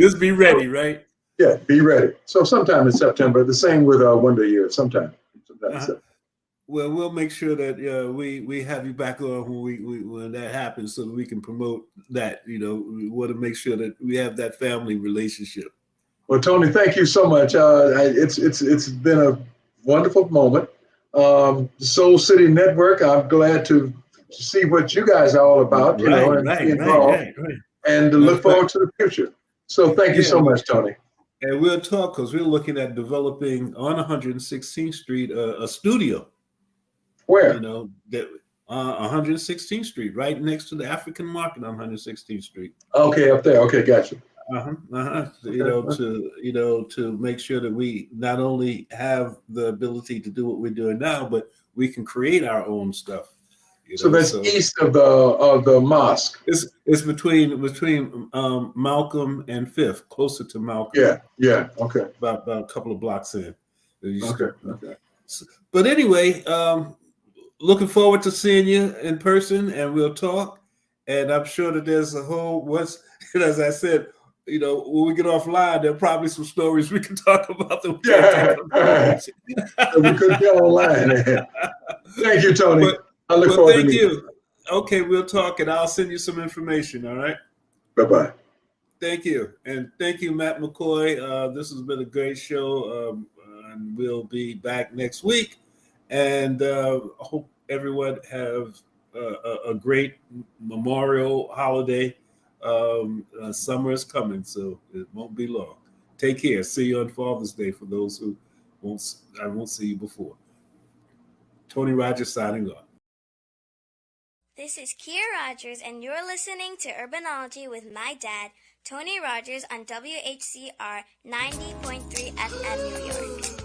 Just be ready, right? Yeah, be ready. So sometime in September. The same with Wonder Year. Sometime. Well, we'll make sure that we have you back on when that happens, so that we can promote that. We want to make sure that we have that family relationship. Well, Tony, thank you so much. It's been a wonderful moment. Soul City Network, I'm glad to see what you guys are all about, and to look forward to the future. So thank you so much, Tony. And we'll talk, because we're looking at developing on 116th Street a studio. Where? 116th Street, right next to the African Market on 116th Street. Okay, up there. Okay, gotcha. To make sure that we not only have the ability to do what we're doing now, but we can create our own stuff. So that's east of the mosque. It's between Malcolm and Fifth, closer to Malcolm. Yeah. Okay. About a couple of blocks in. Okay. But anyway, looking forward to seeing you in person, and we'll talk. And I'm sure that there's a whole as I said, when we get offline, there are probably some stories we can talk about. We could get online. Thank you, Tony. I look forward to meeting you. Okay, we'll talk, and I'll send you some information. All right. Bye-bye. Thank you, and thank you, Matt McCoy. This has been a great show, and we'll be back next week. And I hope everyone have a great Memorial holiday. Summer is coming, so it won't be long. Take care. See you on Father's Day for those who I won't see you before. Tony Rogers signing off. This is Kia Rogers, and you're listening to Urbanology with my dad, Tony Rogers, on WHCR 90.3 FM New York.